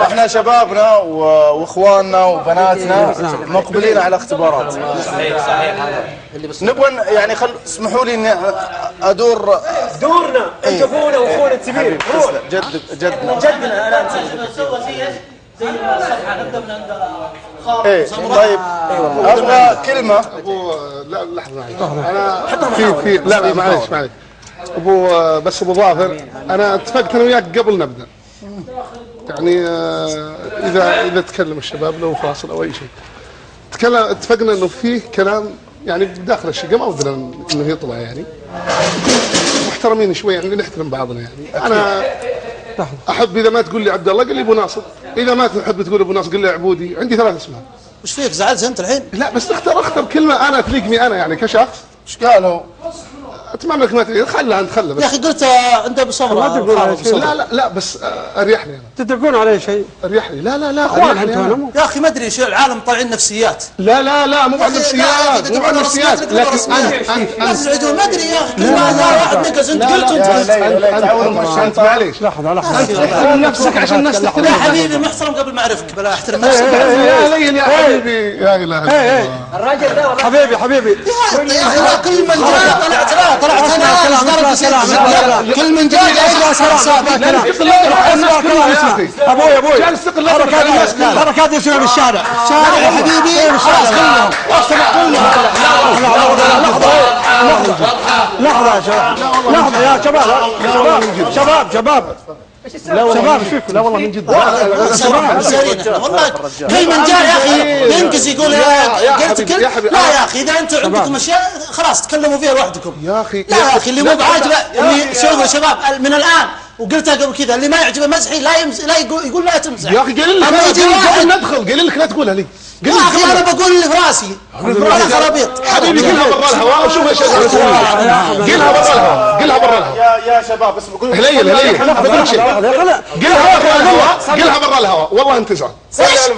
احنا شبابنا واخواننا وبناتنا مقبلين على اختبارات. صحيح. نبغى يعني اسمحوا لي اني ادور دورنا انت ابونا واخونا الكبير. جدنا انا زي الصفحه نبدا من عند خالد. ايه طيب ابغى كلمه. لا لحظه انا في لا معلش بس ابو ظافر، انا اتفقت انا وياك قبل نبدا، يعني اذا تكلم الشباب لو فاصل او اي شيء اتفقنا انه فيه كلام يعني داخل الشقه ما ودنا انه يطلع، يعني محترمين شوي، يعني نحترم بعضنا. يعني انا احب اذا ما تقول لي عبد الله قل لي ابو ناصر، اذا ما تحب تقول ابو ناصر قل لي عبودي، عندي 3 اسماء. وش فيك زعلت انت الحين؟ لا بس اختر كلمه انا تليقني انا يعني كشخص. ايش قالوا؟ اتمنى انك ما تقول خلها انت خله بس. يا اخي قلت انت بصبر. لا بس اريحني انا. تتفقون عليه شيء؟ اريحني. لا اخوان انتم يا اخي ما ادري شو العالم طالعين نفسيات. لا مو عن نفسيات، مو عن نفسيات، لكن انت ما ادري يا اخي كل ما واحد نقص انت قلت انت معليش. لحظه احترم نفسك عشان الناس تحترم. يا حبيبي محترم قبل ما اعرفك، بلا احترم نفسك. يا لين يا حبيبي يا اله الا الله. الراجل ده حبيبي يا اخي كل من جاء طلعت انا كل من جاء ابوي حركات يسويها بالشارع يا حبيبي. لحظة يا شباب لا والله من جد. والله كل من جاء يا اخي ينقز يقول لا يا اخي اذا انتم عندكم اشياء خلاص تكلموا فيها لوحدكم. يا اخي لا يا اخي اللي مو بعاجبه اللي شوفوا يا شباب من الان وقلتها قبل كذا، اللي ما يعجبه مزحي لا يقول لا تمزح. يا اخي قال لك قبل ندخل قال لك لا تقولها لي. يا اخي انا بقول اللي في راسي انا خرابيط. حبيبي قلها برا الهواء وشوف ايش قلها برا الهواء. يا شباب بس بقول هليل بقول شيء. قلها برا الهواء والله انت تزعل.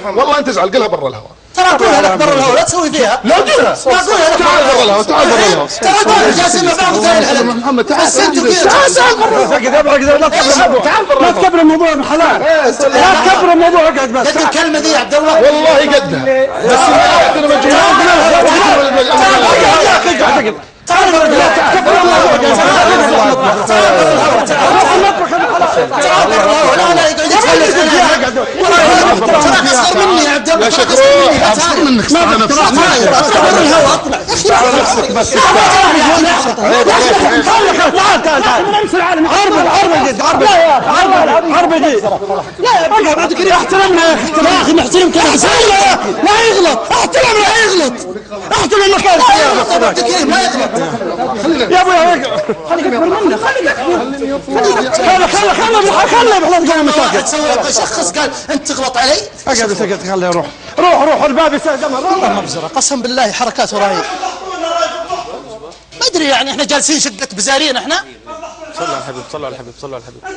والله انت تزعل. قلها برا الهواء. ترى قولها لك برا الهواء لا تسوي فيها. لا قولها. ما قولها لك. تعال برا الهواء. ترى قولها جالسين مع بعض وثاني محمد تعال لا تكبر الموضوع بحلال. لا تكبر الموضوع اقعد بس. قد الكلمة دي يا عبد الله والله قدها. بس ما عندنا مجهود. تعال مني يا عبد الله. يا شكرون اصغر منك على نفسك. احترمنا يا اخي محترمك لا يغلط. احترم المكان لا يغلط يا ابوي. خليك اكبر منه. خلي تسوي شخص قال انت تغلط علي. اقعد خليه روح الباب يستهدم. والله مبزره قسم بالله حركات وراي. ما ادري يعني احنا جالسين شقه بزارين احنا. صلوا على الحبيب.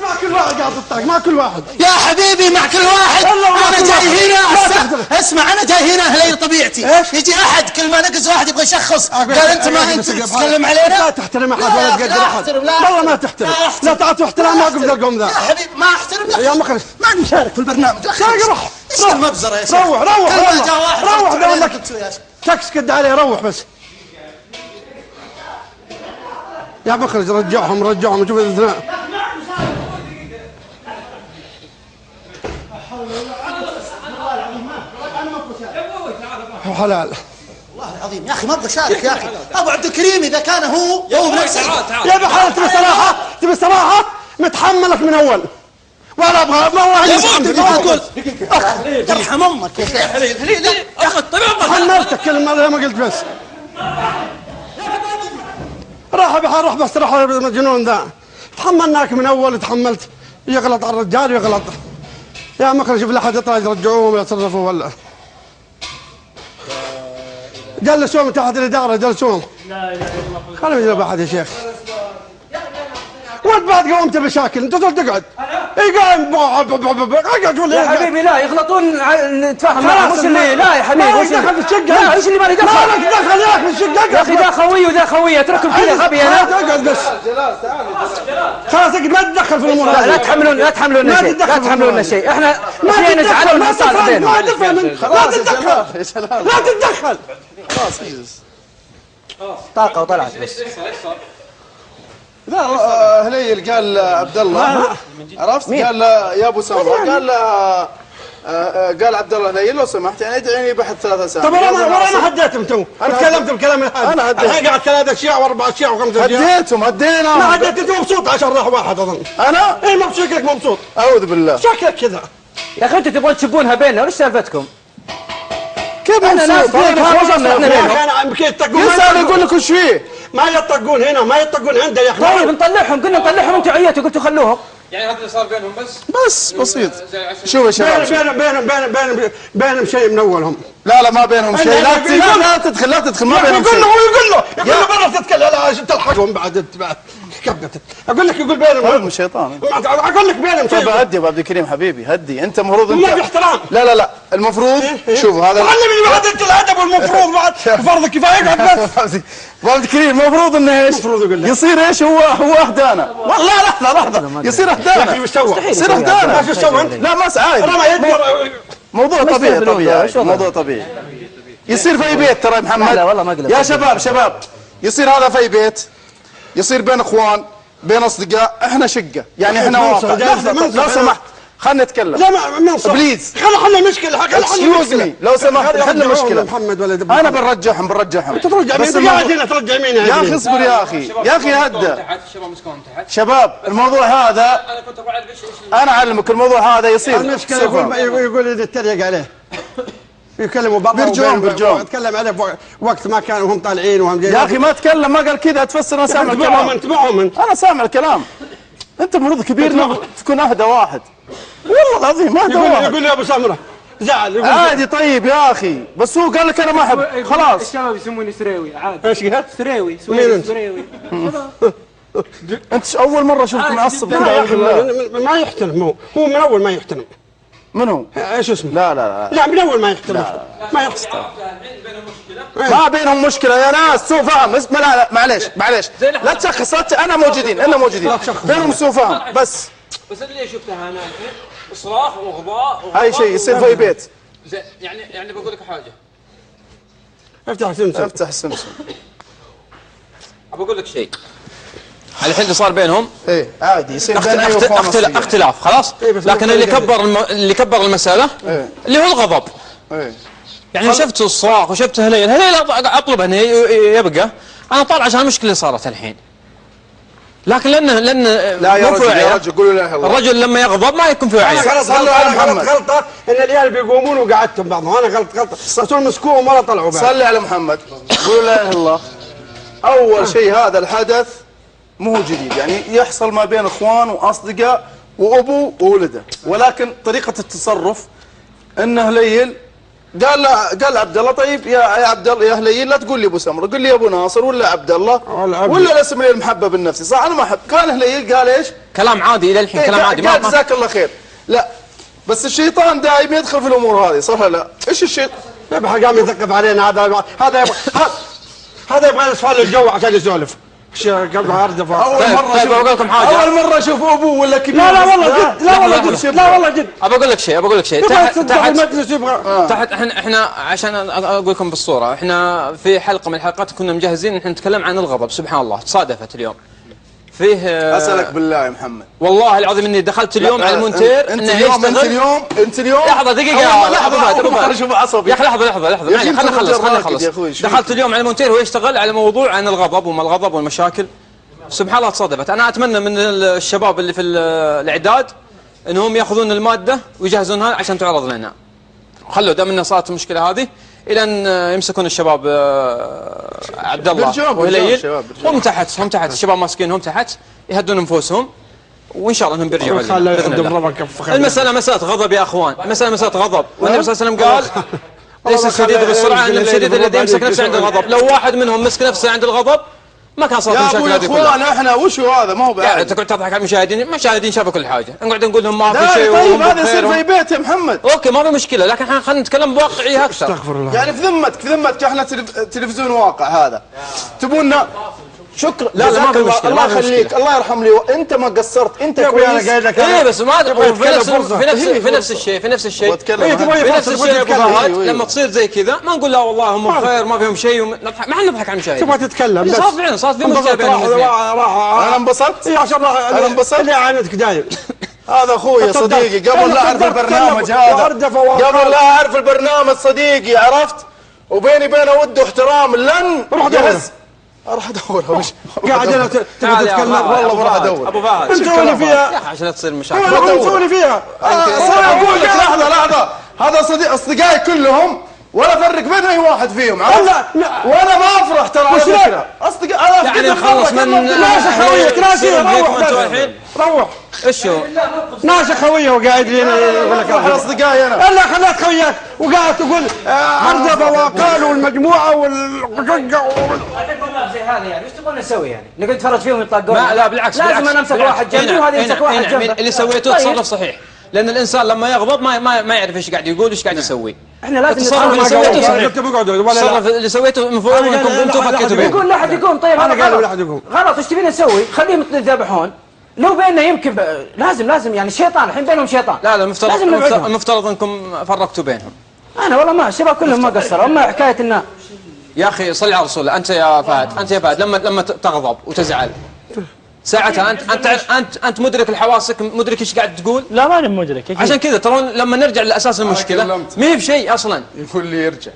مع كل واحد قاعد الطاق مع كل واحد. يا حبيبي مع كل واحد. انا جاي هنا اسمع انا جاي هنا هلي طبيعتي. يجي احد كل ما نقص واحد يبغى يشخص قال انت ما انت تتكلم علينا. لا تحترم احد ولا تقدر احد. والله ما تحترم. لا تعطي احترام موقف ذا القوم ذا. يا حبيبي ما احترم يا مخلص ما نشارك في البرنامج. روح ايش المبزره يا شيخ. روح دامك تكس كد عليه. روح بس يا مخرج. رجعهم شوف الاثناء. حلال والله العظيم يا اخي ما ابغى اشارك يا اخي. ابو عبد الكريم اذا كان هو بنفسه يا ابو حلال تبي صراحه متحملك من اول ولا ابغى والله يا تقول ترحم امك يا شيخ. ليه حملتك كل مره ما قلت بس. روح بس روح المجنون ذا. تحملناك من اول. تحملت يغلط على الرجال ويغلط. يا مخرج شوف لا احد يطلع يرجعوهم ويتصرفوا ولا جلسوهم تحت الاداره. جلسوهم خليهم يجلبوا احد يا شيخ. وانت بعد قومت بمشاكل انت تقعد اي قايم اقعد يا حبيبي لا يغلطون نتفاهم معهم وش اللي لا يا حبيبي وش دخل في الشقه؟ لا ايش اللي ما لي دخل؟ ما لك دخل يا اخي الشقه يا اخي ذا خوي وذا خوي اتركهم كذا غبي انا. اقعد بس خلاص اقعد ما تدخل في الامور لا تحملون شيء لا تحملون شيء احنا شيء نزعل ونصالح بينهم. ما تتدخل لا تتدخل خلاص اجلس. طاقه وطلعت بس. لا هليل قال عبد الله عرفت قال يا ابو سمره قال عبد الله هليل لو سمحت يعني ادعيني بحث 3 ساعات. طب انا ما هديتهم تو تكلمت بالكلام هذا أنا هديت. الحين قاعد 3 اشياء و4 اشياء و5 اشياء هدينا ما هديت انت مبسوط عشان راح واحد اظن انا اي ما شكلك مبسوط اعوذ بالله شكلك كذا يا اخي انتوا تبغون تشبونها بيننا وش سالفتكم؟ كيف انا ناس انا بكيت يطقون يسأل يقول لك وش فيه ما يطقون هنا ما يطقون عنده يا اخي طيب نطلعهم قلنا نطلعهم انتوا عيتوا قلتوا خلوهم. يعني هذا اللي صار بينهم بس بسيط. شوف يا شباب بينهم شيء من اولهم لا ما بينهم شيء لا تدخل ما بينهم شيء. يقول له برا تتكلم لا تلحقهم بعد كبتك اقول لك يقول بينهم الشيطان اقول لك بينهم شيء. طيب هدي يا ابو عبد الكريم حبيبي هدي انت المفروض ما في احترام. لا المفروض شوف هذا علمني بعد انت الادب والمفروض بعد فرض كفايه اقعد بس ابو عبد الكريم المفروض انه ايش؟ يصير ايش هو اهدانا. والله لحظه يصير اهدانا. يا اخي وش سوى؟ يصير اهدانا. ايش سوى انت؟ لا ما عادي رمى يد موضوع طبيعي موضوع طبيعي يصير في بيت ترى يا محمد. لا والله ما قلت يا شباب يصير هذا في بيت يصير بين اخوان بين اصدقاء احنا شقه يعني احنا واقع. لو سمحت خلنا نتكلم. لا ما بليز خلنا حل المشكله اكسكيوز لو سمحت حل المشكله. محمد ولا انا بنرجعهم ترجع مين قاعد هنا ترجع مين يا اخي اصبر يا اخي هدى الشباب مسكون تحت. شباب الموضوع هذا انا كنت ابغى اعرف ايش انا اعلمك الموضوع هذا يصير المشكله يقول يتريق عليه يكلموا بعض برجوم اتكلم عليه وقت ما كانوا هم طالعين وهم جايين يا اخي ما تكلم ما قال كذا تفسر انا سامع الكلام. انتبعهم انت انا سامع الكلام انت المفروض كبير تكون اهدى واحد والله العظيم اهدى واحد. يقول لي يا ابو سمره زعل يقول عادي طيب يا اخي بس هو قال لك انا ما احب خلاص. الشباب يسموني سريوي عادي. ايش قال؟ سريوي سريوي انت اول مره اشوفك معصب كذا. ما يحترم هو من اول ما يحترم. من هو؟ ايش اسمه؟ لا من اول ما يحترم ما يحترم. ما بينهم مشكله يا ناس سوء فهم. اسمع لا معليش لا تشخص انا موجودين بينهم سوء فهم بس اللي شفتها انا الحين اصراخ وغضاء هاي شيء يصير في بيت. يعني بقول لك حاجه. افتح سمسم بقول لك شيء. الحين اللي صار بينهم ايه عادي يصير بين اي اخوان اختلاف خلاص. لكن اللي كبر المساله اللي هو الغضب. يعني شفت الصراخ وشفت هليل اطلب انه يبقى انا طالع عشان المشكله اللي صارت الحين. لكن لان لا يا رجل قولوا لا الله. الرجل لما يغضب ما يكون في وعي. غلطه ان العيال بيقومون وقعدتهم بعضهم انا غلطه صاروا مسكوهم ولا طلعوا بعد. صلي على محمد قولوا لا اله الا الله. اول شيء هذا الحدث مو جديد يعني يحصل ما بين اخوان واصدقاء وابو وولده ولكن طريقه التصرف انه هليل قال عبد الله طيب يا عبد الله يا هليل لا تقول لي ابو سمره قل لي ابو ناصر ولا عبد الله ولا الاسم اللي المحبب النفسي صح انا ما احب. قال هليل قال ايش؟ كلام عادي الى الحين كلام عادي قال جزاك الله خير. لا بس الشيطان دائما يدخل في الامور هذه صح ولا لا؟ ايش الشيطان؟ قام يثقف علينا هذا يبغى يصفى الجو عشان يسولف. اول مره اشوف ابوه ولا كبير. لا والله جد ابى اقول لك شيء تحت احنا عشان اقول لكم بالصوره احنا في حلقه من الحلقات كنا مجهزين احنا نتكلم عن الغضب. سبحان الله تصادفت اليوم فيه اسالك بالله يا محمد والله العظيم اني دخلت اليوم على المونتير انت اليوم لحظه دقيقه لحظه اشوف عصبي يا اخي لحظه خلينا نخلص. دخلت اليوم على المونتير وهو يشتغل على موضوع عن الغضب وما الغضب والمشاكل. سبحان الله تصادفت. انا اتمنى من الشباب اللي في الاعداد انهم ياخذون الماده ويجهزونها عشان تعرض لنا. خلوا دام انها صارت المشكله هذه الى ان يمسكون الشباب عبد الله وهليل هم تحت الشباب ماسكين هم تحت يهدون انفسهم وان شاء الله انهم بيرجعوا لنا. المساله مساله غضب يا اخوان. مساله غضب والنبي صلى الله عليه وسلم قال ليس الشديد بالسرعه انما الشديد الذي يمسك نفسه عند الغضب. لو واحد منهم مسك نفسه عند الغضب ما كان صار يا مشاكل ابوي هذه كلها. اخوان احنا وشو هذا ما هو يعني بعد. تقعد تضحك على المشاهدين شافوا كل حاجه، نقعد نقول لهم ما في لا شيء طيب وهم هذا بخير يصير في بيت يا محمد. اوكي ما في مشكله، لكن احنا خلينا نتكلم بواقعيه اكثر. استغفر الله. يعني في ذمتك احنا تلفزيون واقع هذا تبونا شكرا. لا ما في مشكله، الله يخليك الله يرحم لي، انت ما قصرت انت يا ابوي انا كويس. قايل لك ايه بس ما في نفس الشيء واتكلم إيه، عنه. تبغى في نفس الشيء يا ابو فهد. أيوه. لما تصير زي كذا ما نقول لا والله هم بخير ما فيهم شيء ما احنا نضحك على المشاهدين. تبغى تتكلم بس. صار فعلا صارت في مشكله بينهم الاثنين. انا انبسطت. اي عشان انا انبسطت. اللي عاندك دايم. هذا اخوي صديقي قبل لا اعرف البرنامج هذا، قبل لا اعرف البرنامج صديقي عرفت، وبيني بينه ود واحترام لن روح دور. اروح ادورها وش قاعد انا تبغى تتكلم والله بروح ادور. ابو فهد انت اللي فيها. يا اخي عشان لا تصير مشاكل. انا مسوي فيها. اقول لك لحظه هذا اصدقائي كلهم ولا افرق بين اي واحد فيهم عرفت؟ لا. وانا ما افرح ترى على فكره اصدقائي انا يعني نخلص من ناشا خويك ناشا روح الحين. روح ايش هو؟ ناشا خويه وقاعد لي يقول لك على اصدقائي انا. الا خليت خوياك وقاعد تقول عرضه وقالوا والمجموعه زي هذا يعني ايش تبغون نسوي يعني؟ نقعد نتفرج فيهم يطلقون؟ لا بالعكس لازم انا امسك واحد جنبي وهذا يمسك واحد جنبه. اللي سويته تصرف صحيح، لان الانسان لما يغضب ما يعرف ايش قاعد يقول وايش قاعد يسوي. احنا لازم التصرف اللي سويته صحيح. التصرف صحيح. اللي سويته المفروض انكم انتم فكيتوا به. يقول لا احد يقوم. طيب أنا هذا قال غلط. لا أحد يقوم. غلط. ايش تبين نسوي؟ خليهم يذبحون. لو بيننا يمكن لازم يعني شيطان الحين بينهم شيطان. لا لازم نبعدهم. المفترض انكم فرقتوا بينهم. انا والله ما الشباب كلهم ما قصروا. اما حكايه انه يا اخي صل على رسول الله. انت يا فهد لما تغضب وتزعل ساعتها انت مدرك لحواسك، مدرك ايش قاعد تقول. لا ماني مدرك أكيد. عشان كذا ترون لما نرجع لاساس المشكله ما هي بشيء اصلا. يقول لي يرجع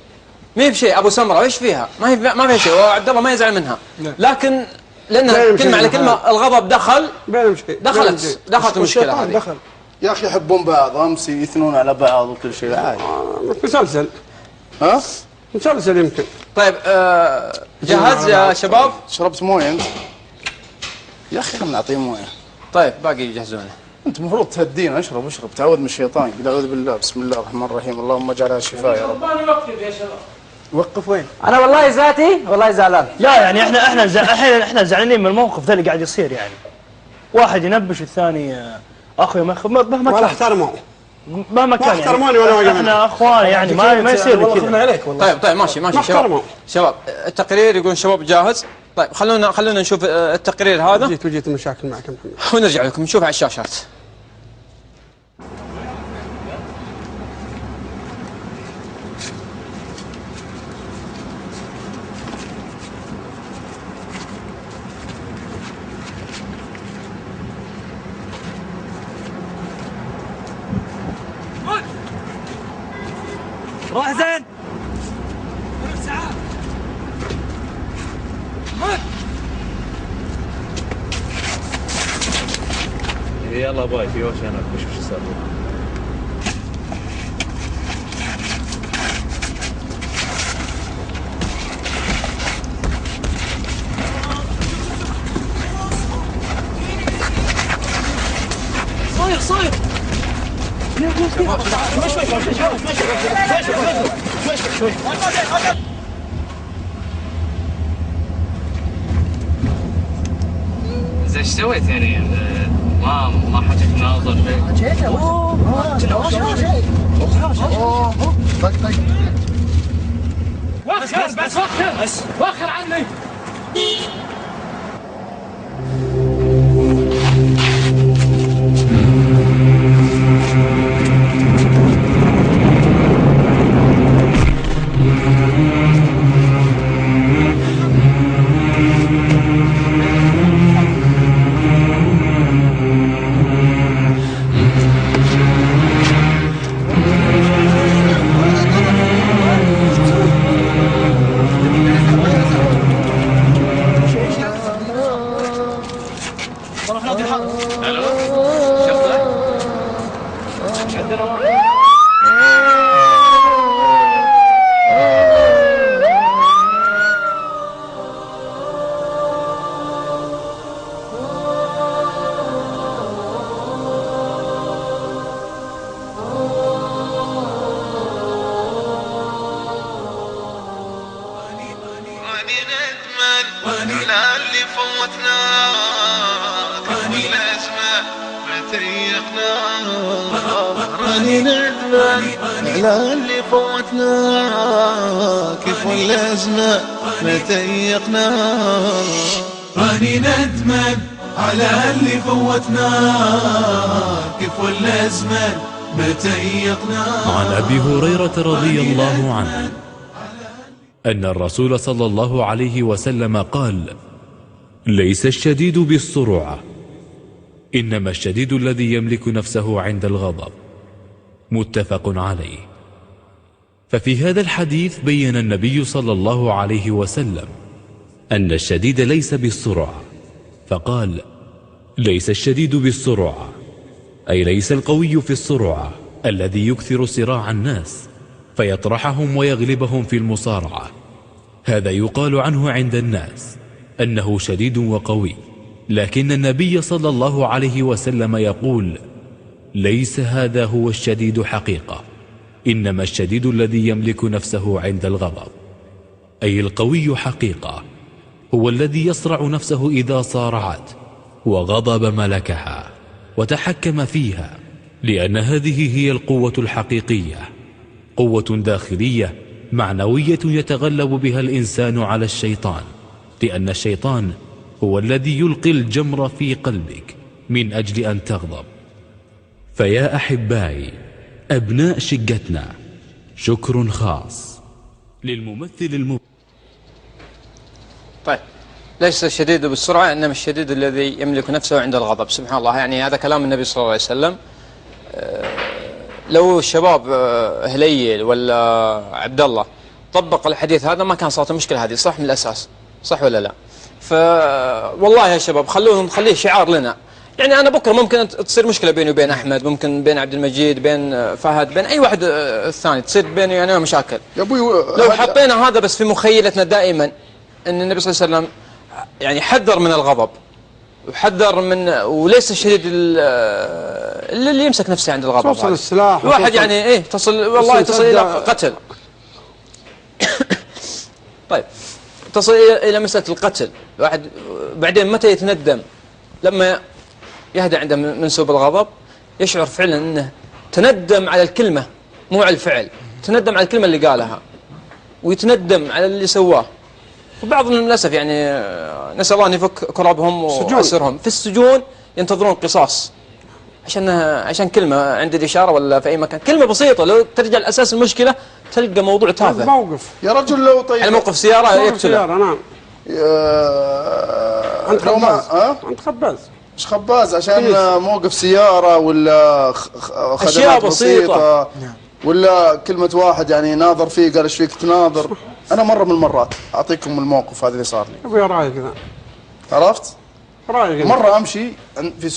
ما هي بشيء. ابو سمره ايش فيها؟ ما فيها شيء، وعبد الله ما يزعل منها. لكن لان كلمه على كلمه الغضب دخلت المشكله هذه. يا اخي يحبون بعض امس يثنون على بعض وكل شيء عادي. مسلسل. ها؟ مسلسل يمكن. طيب جاهز يا شباب؟ شربت مويه انت؟ يا اخي خلنا نعطيه مويه. طيب باقي يجهزونه. انت المفروض تهدينا. اشرب تعوذ من الشيطان. قل اعوذ بالله بسم الله الرحمن الرحيم اللهم اجعلها شفاء يا رب. وقف وين؟ انا والله ذاتي والله زعلان. لا يعني احنا زعلانين من الموقف ذا اللي قاعد يصير يعني. واحد ينبش والثاني اخوي مهما ولا كان احترموا. مهما كان يعني احترموني وانا واقف. احنا اخوان يعني ما يصير كذا. طيب ماشي شباب التقرير يقول شباب جاهز. طيب خلونا نشوف التقرير هذا. جيت المشاكل معك يا محمد. ونرجع لكم نشوف على الشاشات. روح زين. يلا باي في وش هناك وش صار؟ صاير زين ايش سويت يعني؟ ما حجك ناظر شيء؟ وخر عني. واني لعلي راني ندمان على اللي فوتنا كيف والأزمان ما تيقنا راني ندمان على اللي فوتنا كيف والأزمان ما تيقنا. عن أبي هريرة رضي الله عنه أن الرسول صلى الله عليه وسلم قال: ليس الشديد بالسرعة، إنما الشديد الذي يملك نفسه عند الغضب. متفق عليه. ففي هذا الحديث بين النبي صلى الله عليه وسلم أن الشديد ليس بالسرعة، فقال: ليس الشديد بالسرعة، أي ليس القوي في السرعة الذي يكثر صراع الناس فيطرحهم ويغلبهم في المصارعة. هذا يقال عنه عند الناس أنه شديد وقوي، لكن النبي صلى الله عليه وسلم يقول: ليس هذا هو الشديد حقيقة، إنما الشديد الذي يملك نفسه عند الغضب. أي القوي حقيقة هو الذي يصرع نفسه إذا صارعت وغضب ملكها وتحكم فيها، لأن هذه هي القوة الحقيقية، قوة داخلية معنوية يتغلب بها الإنسان على الشيطان، لأن الشيطان هو الذي يلقي الجمر في قلبك من أجل أن تغضب. فيا أحبائي أبناء شقتنا، شكر خاص للممثل طيب، ليس الشديد بالسرعة إنما الشديد الذي يملك نفسه عند الغضب. سبحان الله، يعني هذا كلام النبي صلى الله عليه وسلم. لو الشباب هليل ولا عبد الله طبق الحديث هذا ما كان صارت المشكلة هذه، صح من الأساس، صح ولا لا؟ فوالله يا شباب خليه شعار لنا. يعني أنا بكرة ممكن تصير مشكلة بيني وبين أحمد، ممكن بين عبد المجيد، بين فهد، بين أي واحد الثاني تصير بيني أنا مشاكل. يا أبوي لو حطينا هذا بس في مخيلتنا دائما أن النبي صلى الله عليه وسلم يعني حذر من الغضب وحذر من، وليس الشديد اللي يمسك نفسه عند الغضب. توصل السلاح واحد يعني ايه تصل والله تصل الى قتل. طيب تصل الى مسألة القتل. الواحد بعدين متى يتندم؟ لما يهدأ عنده منسوب الغضب يشعر فعلا انه تندم على الكلمة مو على الفعل، تندم على الكلمة اللي قالها ويتندم على اللي سواه. وبعضهم للأسف يعني نسأل الله أن يفك كربهم وأسرهم في السجون ينتظرون قصاص عشان كلمة عند الإشارة ولا في أي مكان، كلمة بسيطة لو ترجع لأساس المشكلة تلقى موضوع تافه. موقف يا رجل لو طيب على موقف سيارة يقتله. نعم. عند خباز. عند خباز. مش خباز عشان موقف سيارة ولا خدمات بسيطة ولا كلمة واحد يعني ناظر فيه قال ايش فيك تناظر. أنا مرة من المرات أعطيكم الموقف هذا اللي صار لي. أبوي رايك كذا. عرفت؟ رايك. مرة أمشي في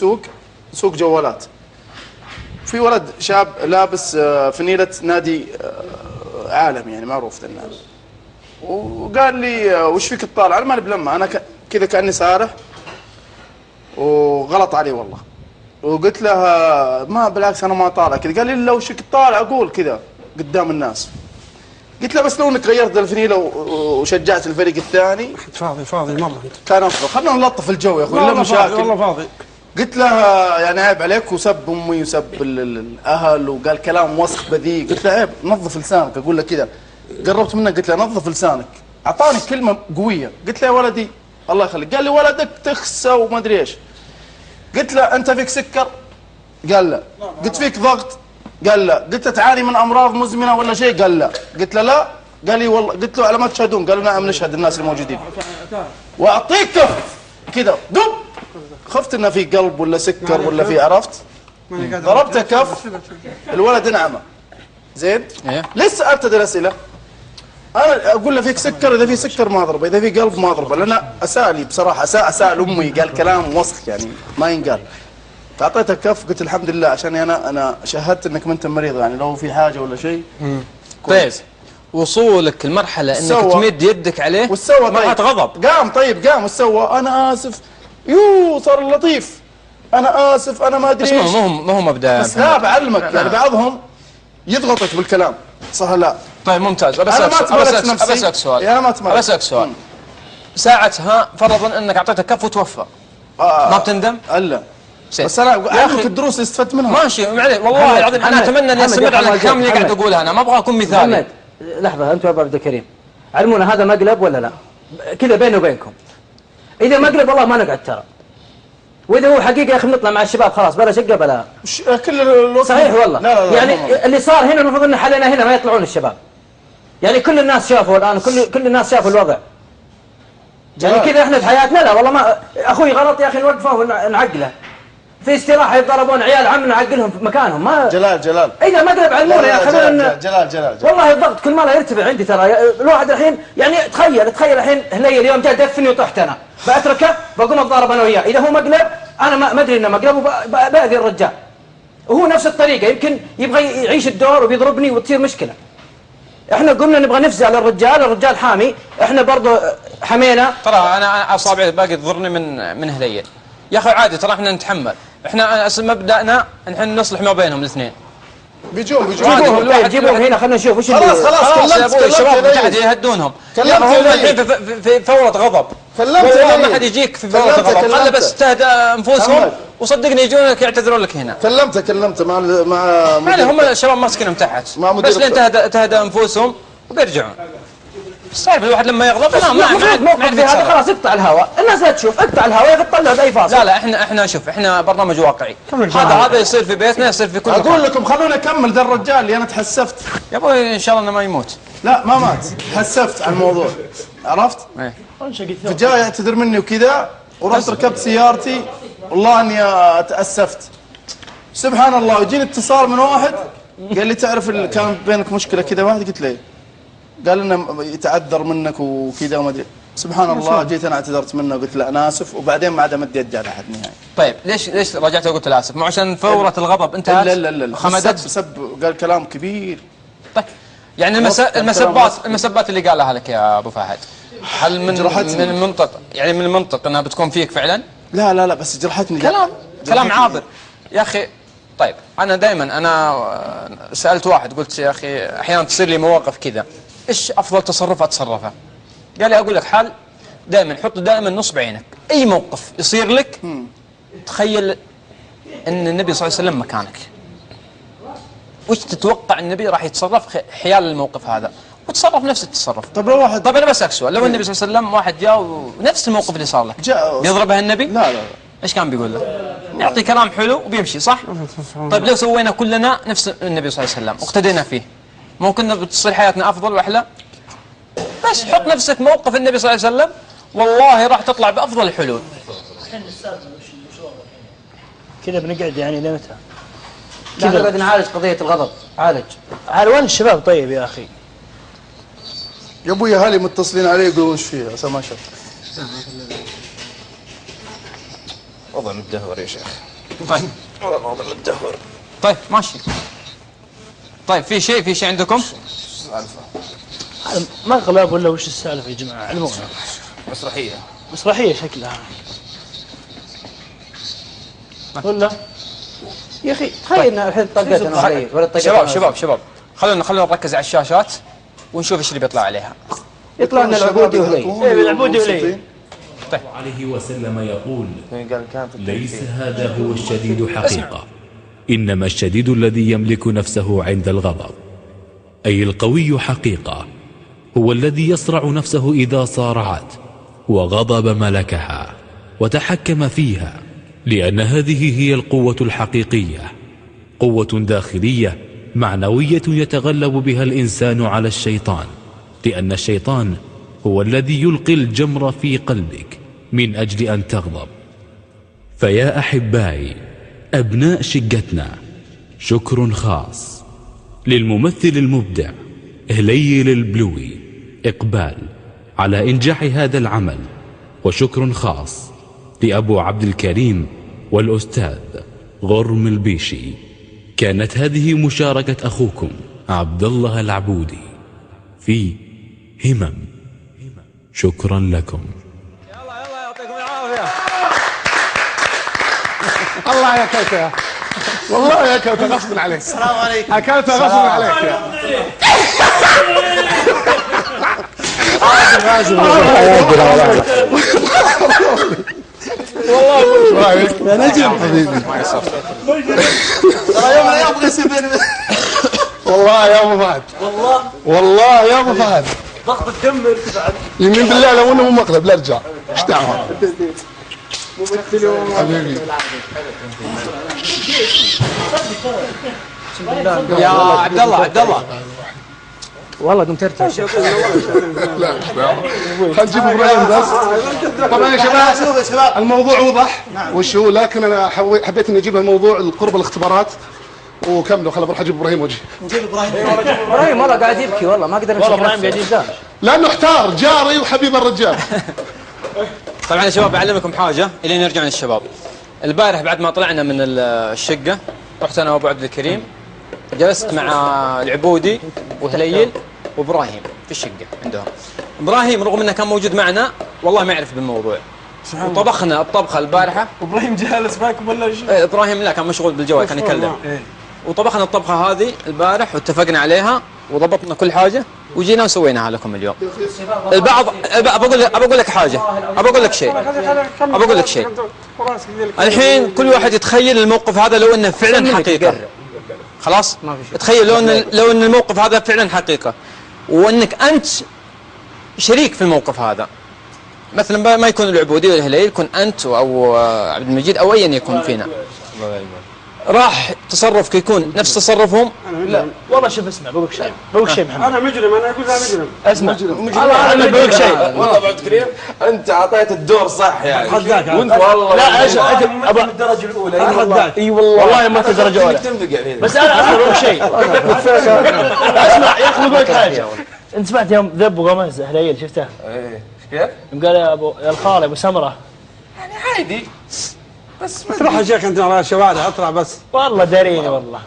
سوق جوالات. في ولد شاب لابس فنيلة نادي عالمي يعني معروف ذا النادي. وقال لي وش فيك تطالع؟ أنا ماني بلمة، أنا كذا كأني سارح وغلط علي والله. وقلت له ما بالعكس أنا ما طالع كذا. قال لي لو وش فيك تطالع أقول كذا قدام الناس. قلت له بس لو انك غيرت الفنيله وشجعت الفريق الثاني. فاضي مره انت. كان افضل. خلينا نلطف الجو يا اخوي لا مشاكل. والله فاضي. قلت له يعني عيب عليك، وسب امي وسب الاهل وقال كلام وسخ بذيء. قلت له عيب نظف لسانك، اقول له كذا. قربت منه قلت له نظف لسانك. اعطاني كلمه قويه. قلت له يا ولدي الله يخليك. قال لي ولدك تخسى وما ادري ايش. قلت له انت فيك سكر؟ قال لا. قلت فيك ضغط؟ قال لا. قلت له تعاني من امراض مزمنه ولا شيء؟ قال لا. قلت له لا. قال لي والله. قلت له على ما تشهدون؟ قالوا نعم نشهد الناس الموجودين. واعطيك كف كذا دب. خفت انه في قلب ولا سكر ولا في، عرفت؟ ضربته كف الولد انعمى. زين؟ لسه ابتدى الاسئله. انا اقول له فيك سكر، اذا في سكر ما اضربه، اذا في قلب ما اضربه، لان اسالي بصراحه اسال امي قال كلام وسخ يعني ما ينقال. فاعطيته كف قلت الحمد لله عشان انا شهدت انك ما انت مريض يعني لو في حاجه ولا شيء. طيب وصولك المرحله انك تمد يدك عليه وش سوى؟ مرحله غضب. قام وش سوى؟ انا اسف. صار لطيف. انا اسف انا ما ادري ايش. ما هو مبدا. بس لا بعلمك يعني بعضهم يضغطك بالكلام صح لا؟ طيب ممتاز. بسألك سؤال. انا ما تمالك. بسألك سؤال. ساعتها فرضا انك اعطيته كف وتوفى. ما بتندم؟ الا بس انا اعلمك الدروس اللي استفدت منها. ماشي معليش والله العظيم انا اتمنى اني استمر على الكلام اللي قاعد اقوله انا، ما ابغى اكون مثالي. محمد لحظه، انتم يا ابو عبد الكريم علمونا هذا مقلب ولا لا؟ كذا بيني وبينكم. اذا مقلب والله ما نقعد ترى. واذا هو حقيقه يا اخي بنطلع مع الشباب خلاص بلا شقه بلا كل الوقت. صحيح والله. لا يعني اللي صار هنا المفروض ان حلنا هنا ما يطلعون الشباب. يعني كل الناس شافوا الان، كل الناس شافوا الوضع. يعني كذا احنا في حياتنا لا والله ما اخوي غلط يا اخي نوقفه ونعقله. في استراحه يتضربون عيال عمنا نعقلهم في مكانهم ما جلال اذا مقلب علمونا يا اخي. جلال والله الضغط كل ما لا يرتفع عندي ترى. الواحد الحين يعني تخيل الحين هلي اليوم جاء دفني وطحت انا باتركه بقوم اتضارب انا وياه. اذا هو مقلب انا ما ادري انه مقلب وباذي الرجال. وهو نفس الطريقه يمكن يبغى يعيش الدور وبيضربني وتصير مشكله. احنا قلنا نبغى نفزع للرجال حامي، احنا برضو حمينا. ترى انا اصابعي باقي تضرني من هليل يا اخي عادي ترى احنا نتحمل. احنا مبدأنا نحن نصلح ما بينهم الاثنين. جيبوهم هنا خلينا نشوف وش خلاص يا ابوي الشباب قاعد يهدونهم. هم الحين في فورة غضب. والله ما حد يجيك في فورة غضب، خلي بس تهدى انفسهم وصدقني يجونك يعتذرون لك هنا. كلمت مع يعني هم الشباب ماسكينهم تحت بس لين تهدى انفسهم وبيرجعون. صعب الواحد لما يغضب ما هذا خلاص اقطع الهواء، الناس لا تشوف اقطع الهواء يطلع باي فاصل. لا احنا شوف احنا برنامج واقعي. هذا يصير في بيتنا يصير في كل مكان. اقول لكم خلونا نكمل ذا الرجال اللي انا تحسفت. يا ابوي ان شاء الله انه ما يموت. لا ما مات، تحسفت على الموضوع عرفت؟ فجاء يعتذر مني وكذا ورحت ركبت سيارتي والله اني تاسفت. سبحان الله يجيني اتصال من واحد قال لي تعرف كان بينك مشكله كذا واحد، قلت له قال انه يتعذر منك وكذا وما ادري. سبحان الله جيت انا اعتذرت منه وقلت له انا اسف وبعدين ما عاد مد يدي على احد نهائي. طيب ليش رجعت وقلت له اسف؟ مو عشان فورة الغضب انتهت؟ لا خمدت سب قال كلام كبير. طيب يعني المسبات اللي قالها لك يا ابو فهد هل من المنطق يعني من المنطق انها بتكون فيك فعلا؟ لا بس جرحتني. كلام عابر يا اخي. طيب انا دائما سالت واحد قلت يا اخي احيانا تصير لي مواقف كذا ايش افضل تصرف اتصرفه؟ قال لي اقول لك حل دائما حط دائما نصب عينك اي موقف يصير لك تخيل ان النبي صلى الله عليه وسلم مكانك. وش تتوقع النبي راح يتصرف حيال الموقف هذا وتصرف نفس التصرف. طب لو واحد انا بسالك سؤال، لو النبي صلى الله عليه وسلم واحد جاء ونفس الموقف اللي صار لك يضربه النبي؟ لا ايش كان بيقول له؟ يعطي كلام حلو وبيمشي صح؟ طيب لو سوينا كلنا نفس النبي صلى الله عليه وسلم واقتدينا فيه ممكن بتصير حياتنا افضل واحلى؟ بس حط نفسك موقف النبي صلى الله عليه وسلم والله راح تطلع بافضل الحلول. كذا بنقعد يعني لمتى؟ كذا بدنا نعالج قضية الغضب. عالج وين الشباب طيب يا اخي؟ يا ابوي اهلي متصلين علي يقولون وش فيه عسى ما شاف. وضع متدهور يا شيخ. طيب والله وضع متدهور. طيب ماشي. طيب في شيء عندكم؟ مغلب ولا وش السالفه يا جماعه؟ علمونا. مسرحيه شكلها ولا يا اخي تخيل ان الحين طقتنا علي ولا طقتنا. شباب خلونا نركز على الشاشات ونشوف ايش اللي بيطلع عليها. يطلع لنا العبودي وهلي. العبودي وهلي. طيب عليه وسلم يقول ليس هذا هو الشديد حقيقة، إنما الشديد الذي يملك نفسه عند الغضب، أي القوي حقيقة هو الذي يصرع نفسه إذا صارعت وغضب ملكها وتحكم فيها، لأن هذه هي القوة الحقيقية، قوة داخلية معنوية يتغلب بها الإنسان على الشيطان، لأن الشيطان هو الذي يلقي الجمر في قلبك من أجل أن تغضب. فيا أحبائي أبناء شقتنا، شكر خاص للممثل المبدع هليل البلوي إقبال على إنجاح هذا العمل، وشكر خاص لأبو عبد الكريم والأستاذ غرم البيشي. كانت هذه مشاركة أخوكم عبد الله العبودي في همم. شكرا لكم. يلا يعطيكم العافية. الله يا كوكا والله يا كوكا غصب عليك. السلام عليكم. أكلت غصب عليك يا والله يا نجم حبيبي ترى يوم من الايام ابغى يصير بيني والله يا ابو فهد والله يا ابو فهد ضغط الدم ارتفع. يمين بالله لو انه مو مقلب لا ارجع ايش دعوه حبيبي يا عبد الله والله قمت ارتاح. لا خلينا نجيب ابراهيم بس. طبعا يا شباب الموضوع وضح وش هو، لكن انا حبيت اني اجيب الموضوع القرب الاختبارات وكملوا. خل بروح اجيب ابراهيم وجهي. ابراهيم والله قاعد يبكي والله ما اقدر. والله ابراهيم قاعد يزعل لانه احتار جاري وحبيب الرجال. طبعا يا شباب بعلمكم حاجه الين نرجع للشباب. البارح بعد ما طلعنا من الشقه رحت انا وابو عبد الكريم، جلست مع العبودي وهليل وابراهيم في الشقه عندهم. ابراهيم رغم انه كان موجود معنا والله ما يعرف بالموضوع، وطبخنا الطبخه البارحه. ابراهيم جالس معكم ولا ايش؟ إيه ابراهيم لا كان مشغول بالجوال كان يكلم. وطبخنا الطبخه هذه البارح واتفقنا عليها وضبطنا كل حاجه وجينا وسويناها لكم اليوم. البعض بقول لك حاجه، بقول لك شيء. الحين كل واحد يتخيل الموقف هذا لو انه فعلا حقيقه. خلاص؟ تخيل لو ان الموقف هذا فعلا حقيقه وانك انت شريك في الموقف هذا. مثلا ما يكون العبودي ولا الهليل، يكون انت او عبد المجيد او ايا يكون فينا. راح تصرفك يكون نفس تصرفهم؟ لا والله شوف اسمع بقولك شيء محمد. انا مجرم، انا اقول لا مجرم. اسمع انا بقولك شيء والله ابو عبد الكريم انت اعطيت الدور صح يعني. خذاك وانت والله لا ايش ابى الدرجه الاولى. اي والله ما في درجه اولى. بس انا بقولك شيء. اسمع يا اخي بقولك حاجه. انت سمعت يوم ذب وغمز هليل شفته؟ ايه كيف؟ يوم قال يا الخال ابو سمره يعني عادي بس تروح يا شيخ انت على الشوارع اطلع بس. والله داريني والله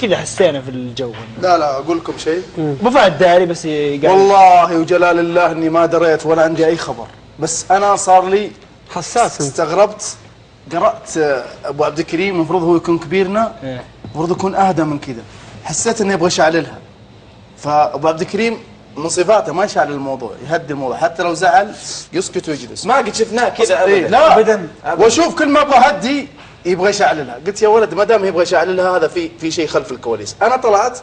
كذا حسينا في الجو. لا اقول لكم شيء. ابو فهد داري بس قال والله وجلال الله اني ما دريت ولا عندي اي خبر، بس انا صار لي حساس. استغربت قرأت ابو عبد الكريم المفروض هو يكون كبيرنا، المفروض يكون اهدى من كذا. حسيت اني ابغى اشعللها، فابو عبد الكريم من صفاته ما يشعل الموضوع، يهدي الموضوع حتى لو زعل يسكت ويجلس. ما قد شفناه كذا ابدا. لا ابدا. واشوف كل ما ابغى اهدي يبغى يشعللها. قلت يا ولد ما دام يبغى يشعللها هذا في شيء خلف الكواليس. انا طلعت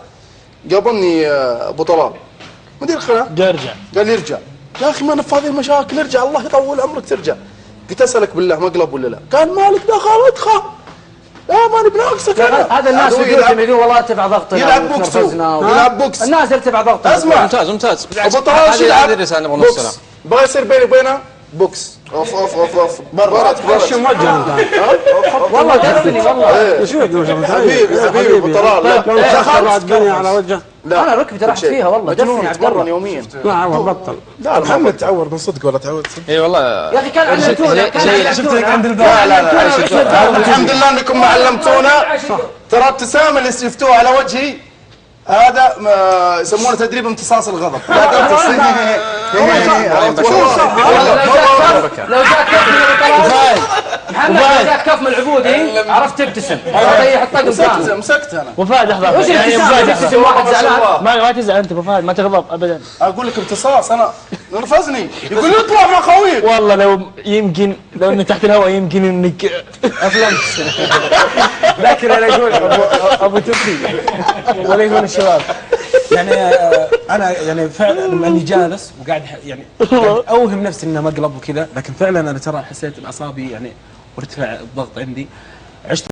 قابلني ابو طلال مدير القناه قال لي ارجع يا اخي ما نفاضي المشاكل، ارجع الله يطول عمرك ترجع. قلت اسالك بالله مقلب ولا لا؟ قال مالك دخل ادخل. لا ماني بناقصك انا. هذا الناس يقولون والله ارتفع ضغطنا يلعب بوكس يلعب بوكس. الناس ارتفع ضغطنا. اسمع ممتاز ابو طلال يلعب بوكس. بغى يصير بيني وبينه بوكس. اوف برا شو موجه انت؟ والله دفني والله. شو حبيبي ابو طلال. لا دخل الدنيا على وجهه. لا انا ركبتي راحت فيها والله دفني عبد الله يوميا. لا بطل. لا محمد تعور من صدق ولا تعور؟ اي والله يا اخي كان علمتونا. شفتك عند الباب. لا الحمد لله انكم ما علمتونا. ترى الابتسامه اللي شفتوها على وجهي هذا يسمونه تدريب امتصاص الغضب. لو جاك كف من محمد، لو جاك كف من العبودي عرفت تبتسم. طيح الطقم ثاني. مسكت انا. ابو فهد لحظه وش تبتسم واحد زعلان؟ ما تزعل انت ابو فهد ما تغضب ابدا. اقول لك امتصاص انا نرفزني يقول لي اطلع مع خويك. والله لو انك تحت الهواء يمكن انك افلمت. لكن انا اقول ابو تبكي ولا يقول الشباب يعني انا يعني فعلا لما اني جالس وقاعد يعني اوهم نفسي انه مقلب وكذا، لكن فعلا انا ترى حسيت باعصابي يعني وارتفع الضغط عندي. عشت